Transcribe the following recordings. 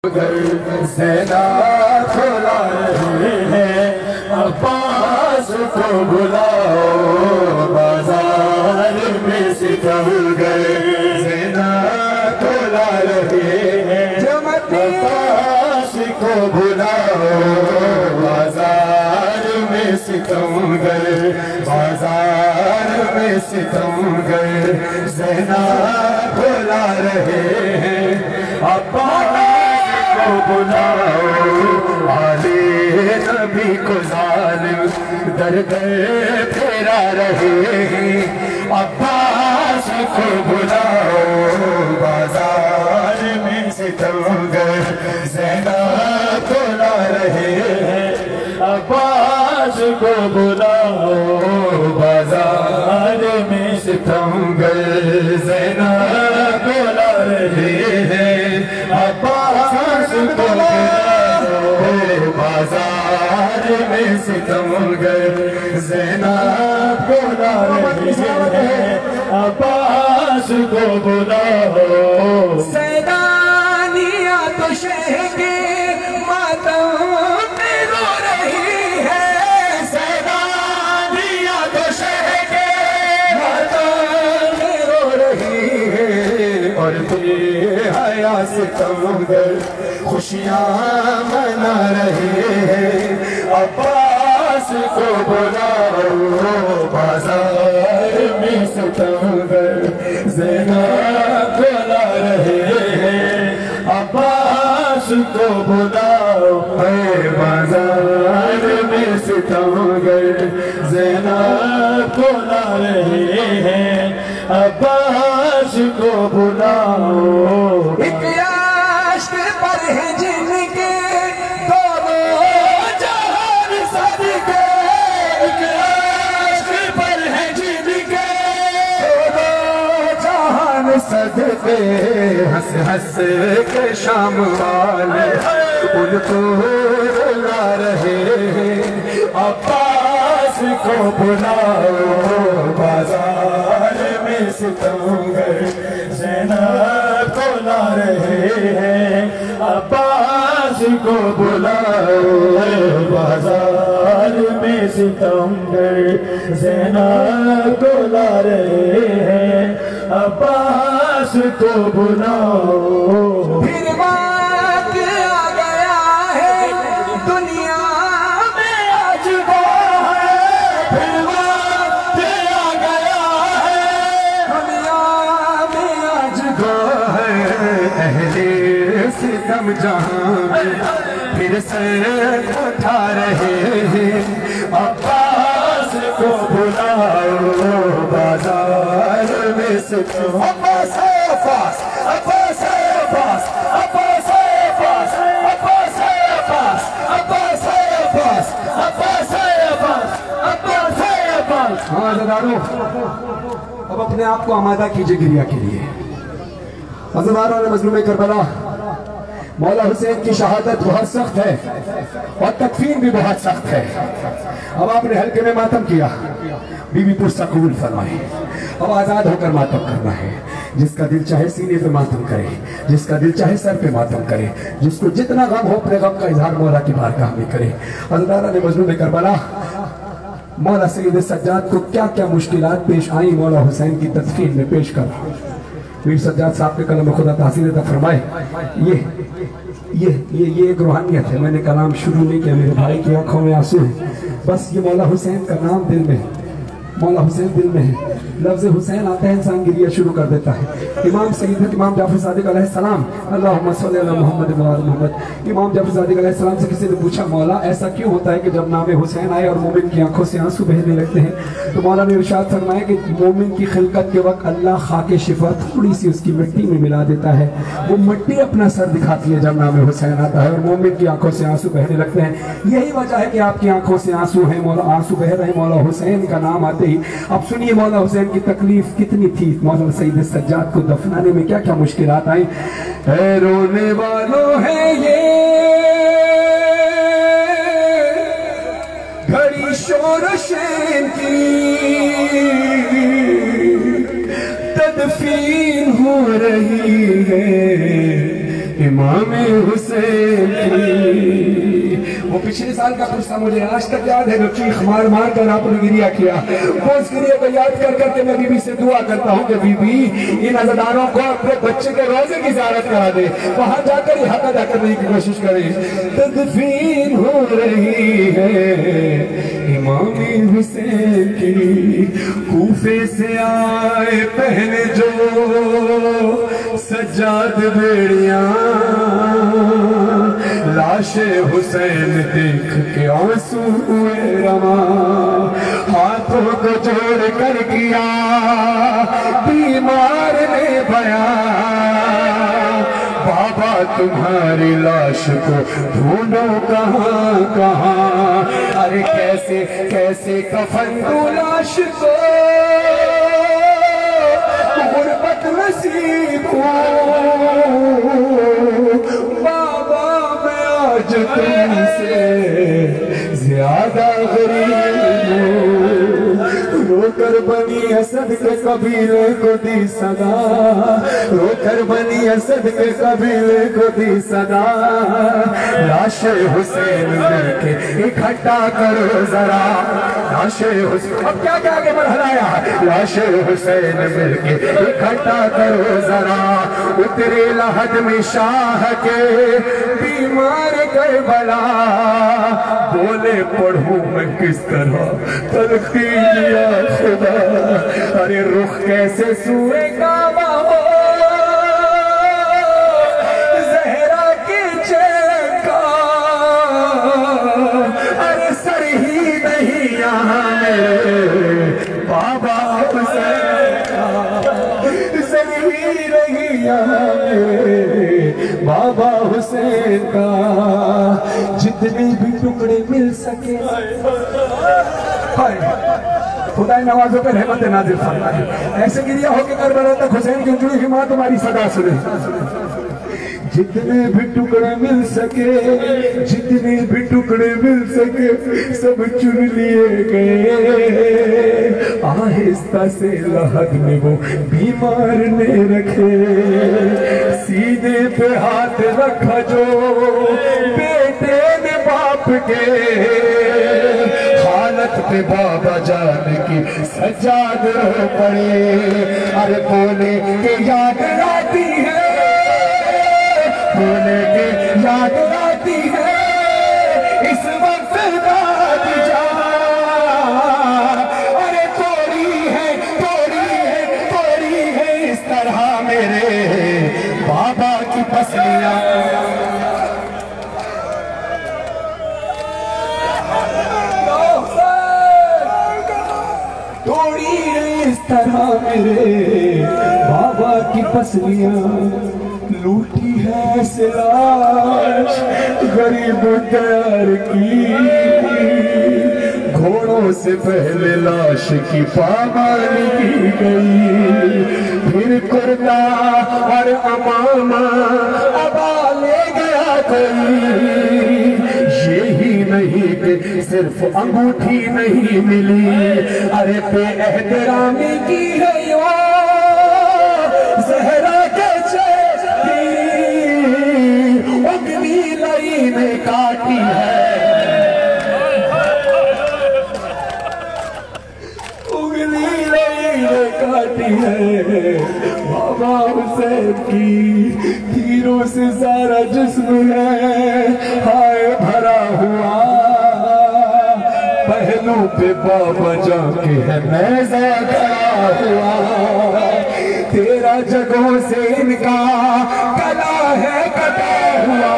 زینب بلا رہے ہیں عباس کو بلاؤ بازار میں ستمگر زینب بلا رہے ہیں عباس کو بلاؤ بازار میں ستمگر بازار میں ستمگر زینب بلا رہے ہیں عباس کو بلاؤ آلِ نبی کو ظالم در در پھیرا رہے ہیں عباس کو بلاؤ بازار میں ستمگر زینب بلا رہے ہیں عباس کو بلاؤ بازار میں ستمگر زینب بلا رہے ہیں عباس کو بلاؤ بازار میں ستمگر زینب بلا رہے ہیں عباس کو بلاؤ سیدانیاں تو شہ کے ماتم میں رو رہی ہے سیدانیاں تو شہ کے ماتم میں رو رہی ہے اور بے حیا ستمگر خوشیاں منا رہے ہیں عباس کو بلاؤ بازار میں ستمگر زینب بلا رہے ہیں عباس کو بلاؤ بازار میں ستمگر زینب بلا رہے ہیں عباس کو بلاؤ ایک عشق پر ہے جن کے دونوں جہان صدقے ایک عشق پر ہے جن کے دونوں جہان صدقے ہنس ہنس کے شام والے ان کو رلا رہے ہیں عباس کو بلاؤ بازار میں ستمگر زینب بلا رہے ہیں عباس کو بلاؤ بازار میں ستمگر زینب بلا رہے ہیں عباس کو بلاؤ پھر وقت آ گیا ہے دنیا میں آج وہ ہے پھر وقت آ گیا ہے دنیا میں آج گو ہے اہل ستم جہاں میں پھر سر اٹھا رہے ہیں عباس کو بلاؤ بازار میں ستم عباس عباس عباس عباس عباس عباس عباس عباس عباس عباس عباس عباس عباس عباس ہاں عزیزانو اب اپنے آپ کو آمادہ کیجئے گریہ کے لیے عزیزانو مظلوم کربلا مولا حسین کی شہادت بہت سخت ہے اور تکفین بھی بہت سخت ہے اب آپ نے حلقے میں ماتم کیا بی بی پرسہ قبول فرمائے اب آزاد ہو کر ماتم کرنا ہے جس کا دل چاہے سینے پہ ماتم کرے جس کا دل چاہے سر پہ ماتم کرے جس کو جتنا غم ہو اپنے غم کا اظہار مولا کی بارگاہ میں کرے عزیزانو مظلوم کربلا مولا سید سجاد کو کیا کیا مشکلات پیش آئیں مولا حسین کی تدفین میں پیش کر رہا ہوں پیر سجاد صاحب کے کلام خدا تحسین عطا فرمائے یہ ایک روحانیت ہے میں نے کلام شروع نہیں کیا میرے بھائی کی آنکھوں میں آنسو ہے بس یہ مولا حسین کا نام دل میں ہے مولا حسین دل میں ہے لفظ حسین آتا ہے انسان گریہ شروع کر دیتا ہے امام سید امام جعفر صادق علیہ السلام اللہم صلی اللہ محمد محمد امام جعفر صادق علیہ السلام سے کسی نے پوچھا مولا ایسا کیوں ہوتا ہے کہ جب نام حسین آئے اور مومن کی آنکھوں سے آنسو بہنے لگتے ہیں تو مولا نے ارشاد فرمایا کہ مومن کی خلقت کے وقت اللہ خاک شفا تھوڑی سی اس کی مٹی میں ملا دیتا ہے وہ مٹی اپنا سر دکھاتی ہے جب نام حسین آتا ہے اور مومن کی آنکھوں سے آنسو بہنے لگتے ہیں یہی وجہ ہے کہ آپ کی آنکھوں سے آنسو ہیں مولا آنسو بہ رہے ہیں مولا حسین کا نام آتے ہی اب سنیے مولا حسین کی تکلیف کتنی تھی مولا سید سجاد کو دفنانے میں کیا کیا مشکلات آئیں اے رونے والوں ہیں یہ گھڑی شور شین کی تدفین ہو رہی ہے इमाम हुसैन की। वो पिछले साल का किस्सा मुझे आज तक याद है, जो चीख मार मार कर आपने गिरिया किया। वो उस गिरिया को याद कर करके मैं बीबी से दुआ करता हूँ कि बीबी इन अज़ादारों को अपने बच्चे के रोजे की ज़ियारत करा दे, वहां जाकर हक अदा करने की कोशिश करे। तदफीन हो रही है इमाम हुसैन की। कूफे से आए पहले जो सज्जाद बेड़ियां, लाशे हुसैन देख के आंसू हुए रवा। हाथों को जोड़ कर किया बीमार ने बयां, बाबा तुम्हारी लाश को ढूंढो कहाँ कहाँ। अरे कैसे कैसे कफन दो लाश को, गुर्बत नसीब हो। बाबा मैं आज तुमसे ज्यादा गरीब हूँ। रोकर बनी असद के कबीले को दी सदा, रोकर बनी असद के कबीले को दी सदा। लाशे हुसैन मिलके इकट्ठा करो जरा, लाशे हुसैन। अब क्या क्या आगे बढ़ाया, लाशे हुसैन मिलके इकट्ठा करो जरा। उतरे लहद में शाह के बीमार करबला, बोले पढ़ूं मैं किस तरह तलखीन या खुदा। अरे रुख कैसे सूए काबा हो, ज़हरा के चैन का। अरे सर ही नहीं यहाँ मेरे बाबा हुसैन का, सर ही नहीं यहाँ मेरे बाबा हुसैन का। जितने भी टुकड़े मिल सके खुदा नवाजों पे रहमत नाज़िल फरमाए। ऐसे गिरिया हो के करबला तक हुसैन की उजड़ी हिमा तुम्हारी सदा सुने। जितने भी टुकड़े मिल सके, जितने भी टुकड़े मिल सके, सब चुन लिए गए। आहिस्ता से लहद में वो बीमार ने रखे, सीने पे हाथ रखा जो बेटे ने बाप के। हालत पे बाबा जान की सज्जाद रो पड़े। अरे बोले के याद आती है, बोले के याद आती है इस वक्त दाद जा। अरे तोड़ी है तोड़ी है तोड़ी है इस तरह मेरे बाबा की पसलियां। तोड़ी है इस तरह मेरे बाबा की पसलियां। लूटी है सिलाश गरीब तैयार की, घोड़ों से पहले लाश की पामाली की गई। फिर कुर्ता और अमामा अबा ले गया कोई। यही नहीं कि सिर्फ अंगूठी नहीं मिली, अरे पे एहतरामी की है यो ज़हरा के उगली लई ने काटी है, उगली लई ने काटी है। बाबा हुसैन की तीरों से सारा जिस्म है हाय भरा हुआ। पहलू पे बाबा जाके है मैज़ा खड़ा हुआ। तेरा जगहों से इनका गला है कटा हुआ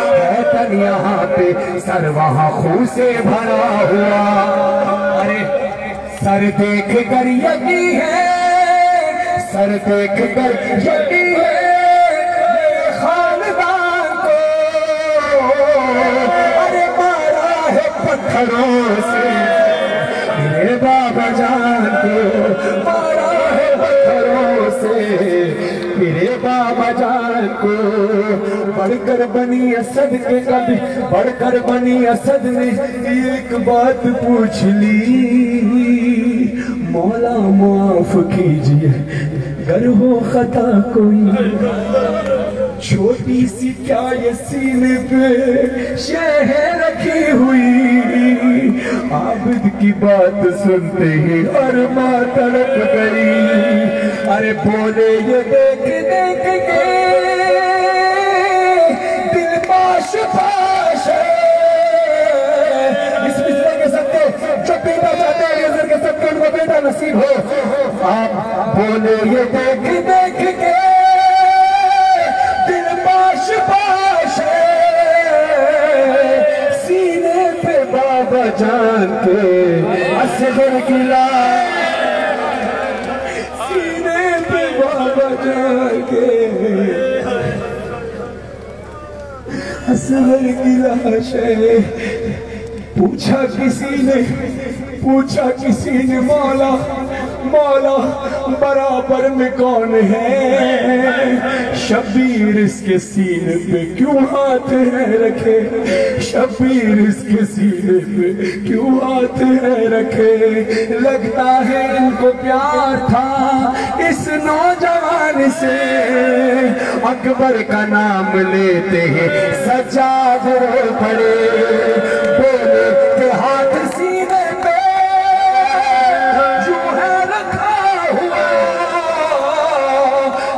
है, तन यहाँ पे सर वहाँ खून से भरा हुआ। अरे सर देख कर यकी है, सर देख कर यकी है मेरे खानदान को। अरे मारा है पत्थरों से मेरे बाबा जान को, मारा है पत्थरों से मेरे बाबा जान को। बढ़कर बनी असद के कभी बढ़कर बनी असद ने एक बात पूछ ली, मौला माफ कीजिए गर हो खता कोई। چھوٹی سی کیا یہ سینے پہ شہ رکھی ہوئی، عابد کی بات سنتے ہی ارماں تڑپ گئی، ارے بولے یہ دیکھ دیکھ کے دل پاش پاش ہے۔ اس مصرع کے صدقے جو بیٹا چاہتے ہیں نظر کے صدقے ان کو بیٹا نصیب ہو، آپ بولے یہ دیکھ دیکھ کے دل پاش پاش ہے، سینے پہ بابا جان کے اصغر کی لاش، سینے پہ بابا جان کے اصغر کی لاش ہے۔ پوچھا کسی نے مولا مولا برابر میں کون ہے؟ شبیر اس کے سینے پہ کیوں ہاتھ ہے رکھے، شبیر اس کے سینے پہ کیوں ہاتھ ہے رکھے؟ لگتا ہے ان کو پیار تھا اس نوجوان سے، اکبر کا نام لیتے ہیں سجاد رو پڑے، بولے کہ ہاتھ سینے پہ جو ہے رکھا ہوا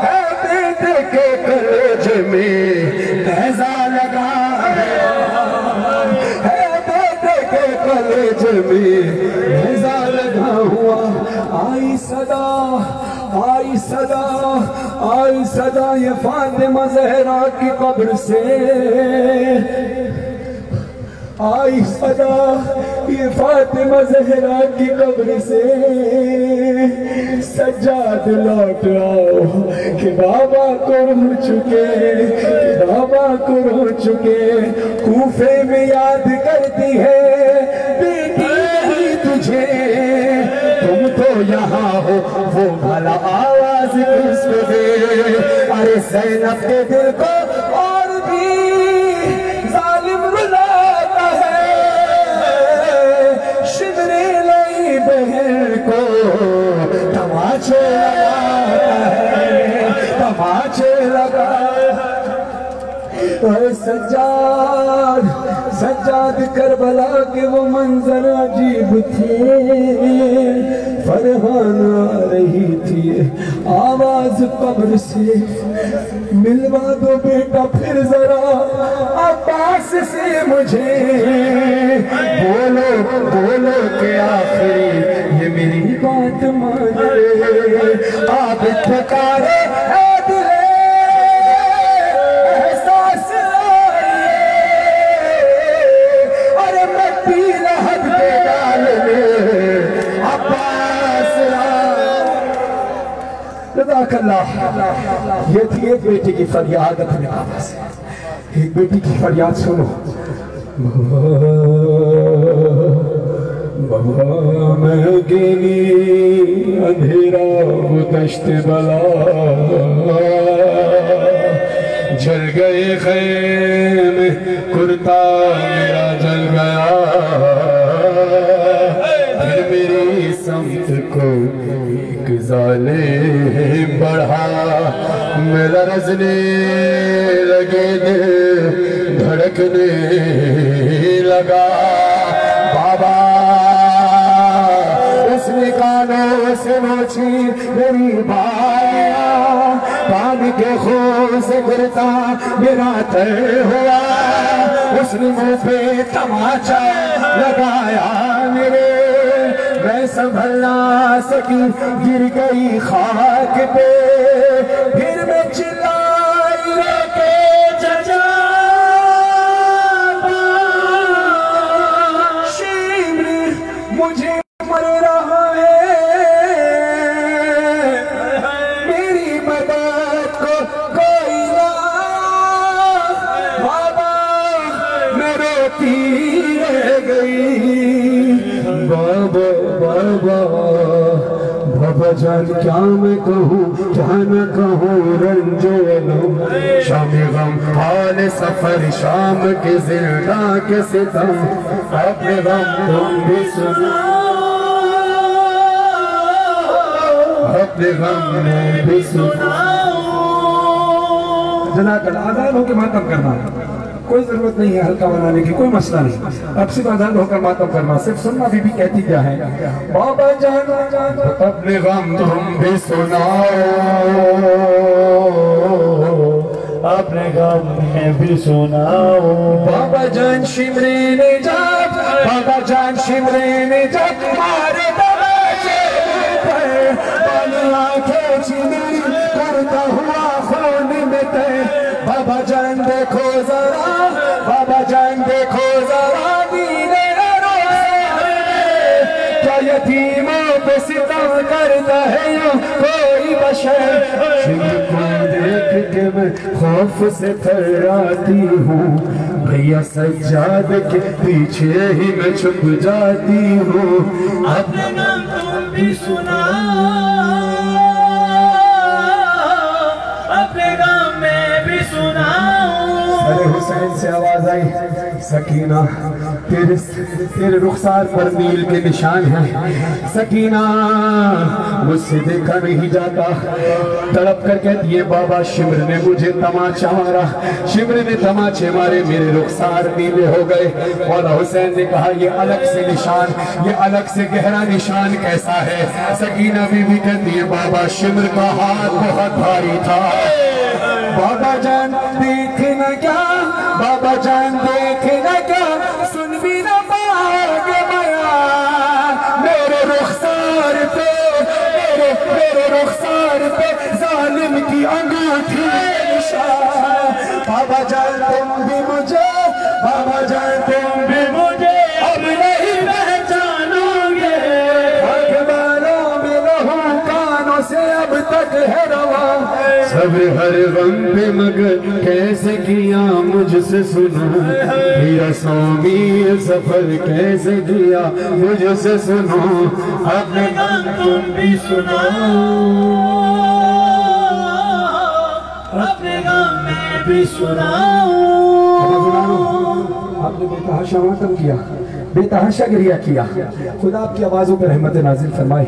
ہے، بیٹے کے کلیجے میں نیزہ لگا ہے، بیٹے کے کلیجے میں نیزہ لگا ہوا۔ آئی صدا آئی صدا آئی صدا یہ فاطمہ زہرا کی قبر سے، آئی صدا یہ فاطمہ زہرا کی قبر سے، سجاد لوٹ آؤ کہ بابا کو رو چکے، کہ بابا کو رو چکے۔ کوفے میں یاد کرتی ہے بیٹی نہیں تجھے، تم تو یہاں ہو وہ بھلا آواز کس کو دے، ارے زینب کے دل کو اور بھی ظالم رلاتا ہے، شبرے لئی بہن کو تماچے لگاتا ہے، تماچے لگاتا ہے۔ سجاد کربلا کے وہ منظر عجیب تھے، فرحان آ رہی تھی آواز قبر سے، ملوا دو بیٹا پھر ذرا عباس سے مجھے، بولو کہ آخری یہ میری بات مانے، آپ پکارے اے دلے احساس آئیے، اور مٹی لہب کے ڈال میں عباس آئیے۔ جزاک اللہ۔ یہ تھی ایک بیٹی کی فریاد اپنے بابا سے، ایک بیٹی کی فریاد سنو۔ بابا میں گینی اندھیرا وہ دشت بلا، جل گئے خیمے کرتا میرا جل گیا، پھر میری سمت کو ایک ظالم بڑھا، میں لرزنے لگے دل دھڑکنے لگا، بابا اس نے کانوں سے نوچی میری بالیاں، پانی کے خون سے گرتا میرا تیر ہوا، اس نے منہ پہ تماچا لگایا میرے، میں سنبھل نہ سکی گر گئی خاک پہ، پھر میں چلائی کے چچا شیمر مجھے مر رہا ہے، میری مدد کو کوئی نہ آیا، بابا میں روتی رہ گئی، بابا بابا جان کیا میں کہوں کیا نہ کہوں، رنج و علم شام غم حال سفر، شام کے زندہ کے ستم، اپنے غم تم بھی سناؤ، اپنے غم میں بھی سناؤ، जनाकल आजान होकर मातम करना, कोई जरूरत नहीं है हल्का बनाने की, कोई मसला नहीं। अब सिर्फ आजान होकर मातम करना, सिर्फ सुनना। बीबी कहती क्या है, बाबा जान अपने गम तुम भी सुनाओ, अपने गम में भी सुनाओ। बाबा जान शिमरे ने जब, बाबा जान शिमरे ने जब मारे तमाचे पर, पल आंखें चिली करता हुआ खून में तय। बाबा जान देखो जरा, बाबा जान देखो जरा, नीले क्या यतीमों पे सितम करता है यूं कोई बशर। को देख के मैं खौफ से थर्राती हूँ, भैया सज्जाद के पीछे ही मैं छुप जाती हूँ। अपने गम तुम भी सुनाओ, अपने गम में भी सुनाओ। अरे हुसैन से आवाज आई, सकीना तेरे रुखसार पर नील के निशान हैं। सकीना मुझसे देखा नहीं जाता, तड़प कर कहती है बाबा शिमर ने मुझे तमाचा मारा, शिमर ने तमाचे मारे, मेरे रुखसार नीले हो गए। मौला हुसैन ने कहा ये अलग से निशान, ये अलग से गहरा निशान कैसा है। सकीना बीवी कहती है बाबा शिमर का हाथ बहुत भारी था। बाबा जान देखना क्या, बाबा जान देखना क्या, सुन भी ना पाओगे माया मेरे रुखसार पे, मेरे रुखसार पे जालिम की अंगूठी निशान। बाबा जान तुम भी मुझे, बाबा जान तुम भी मुझे अब नहीं पहचानोगे। अखबारों में लहू कानों से अब तक है रवा, सब हर गम पे मगर कैसे किया मुझसे सुनो, मेरा 100 मील सफर कैसे किया मुझसे सुनो। अपने गम तुम भी सुनाओ, अपने गम में भी सुनाओ। आपने बेतहाशा मातम किया, बेतहाशा गिरिया किया, खुदा आपकी आवाजों पर रहमत नाजिल फरमाए।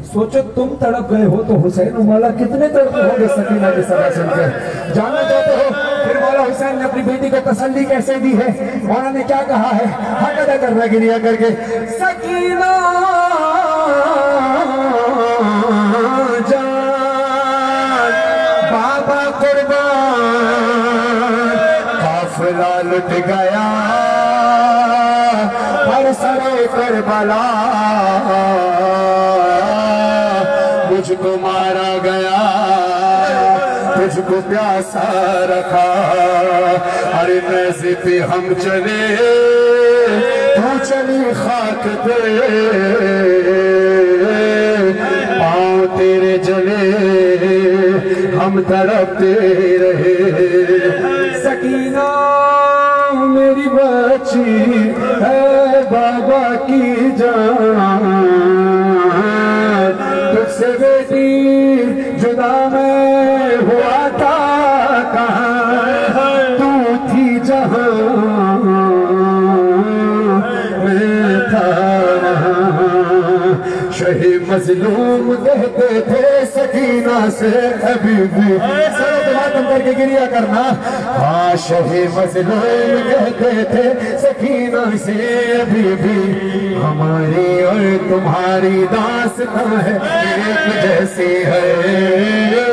सोचो तुम तड़प गए हो तो हुसैन मौला कितने तड़प होंगे सकीना की सदा सुनकर। जानना चाहते हो फिर मौला हुसैन ने अपनी बेटी को तसल्ली कैसे दी है, मौला ने क्या कहा है, हक अदा करना गिरिया करके। सकीना जान बाबा कुर्बान, काफिला लुट गया हर सरे करबला, मुझको मारा गया तुझको प्यासा रखा। अरे नज़े पे हम चले तू चली खाक पे, पाँव तेरे जले हम तड़पते रहे। सकीना मेरी बच्ची है बाबा की जान, तुझसे बेटी जुदा मैं हुआ था कहाँ, तू थी जहाँ मैं था वहाँ। शहे मजलूम कहते थे सकीना से हबीबी, मातम करके गिरिया करना। हाँ शहे मजलूम कहते थे सकीना से हबीबी, हमारी और तुम्हारी दास्तां है एक जैसी है।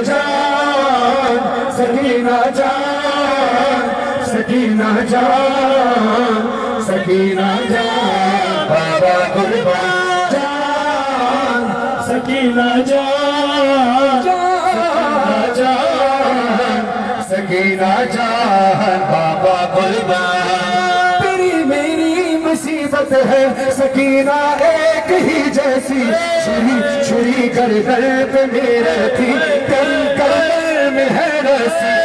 जान सकीना जान, सकीना जान, सकीना जान बाबा कुर्बान, जान सकीना जान, जान सकीना जान बाबा कुर्बान। तेरी मेरी मुसीबत है सकीना एक ही जैसी, छुरी गर्दन पे मेरे थी तेरी गर्दन में है रसी।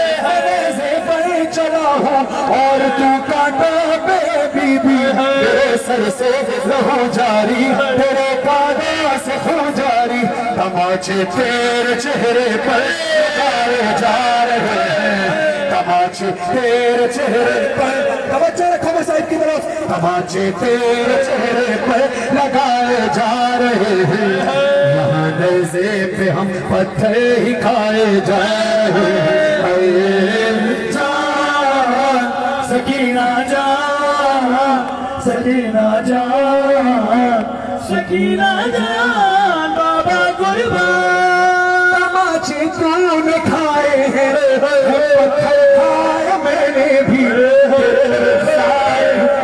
से पर चला हूँ और तू कांटा पे बीबी, तेरे सर से लहू जारी, तेरे कानों से खून जारी। तमाचे तेरे चेहरे पर लगाए जा रहे हैं, तमाचे तेरे चेहरे पर, तवज्जो रखो साहिब की तरफ, तमाचे तेरे चेहरे पर लगाए जा रहे हैं। यहाँ नज़े पे हम पत्थर ही खाए जा रहे हैं। सकीना जान, सकीना जान, सकीना जान, बाबा कुर्बान। तमाचे तूने खाए हैं, पत्थर खाए मैंने भी,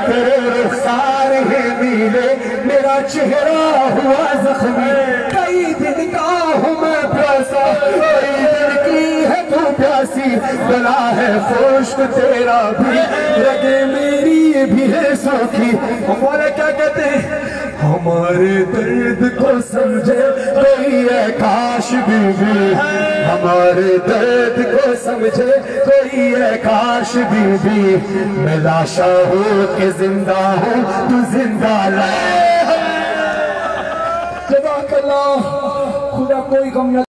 तेरे रुखसार है नीले, मेरा चेहरा हुआ जख्मी। कई दिन का हूँ मैं प्यासा, कई दिन की है तू प्यासी, गला है खुश्क तेरा भी, रगे मेरी भी है सूखी। हमारे क्या कहते हैं, हमारे दर्द को समझे कोई है काश बीवी, हमारे दर्द को समझे कोई है काश बीवी। मैं लाशा हूँ कि जिंदा हूँ, तू जिंदा ला। जज़ाकल्लाह, खुदा कोई गम न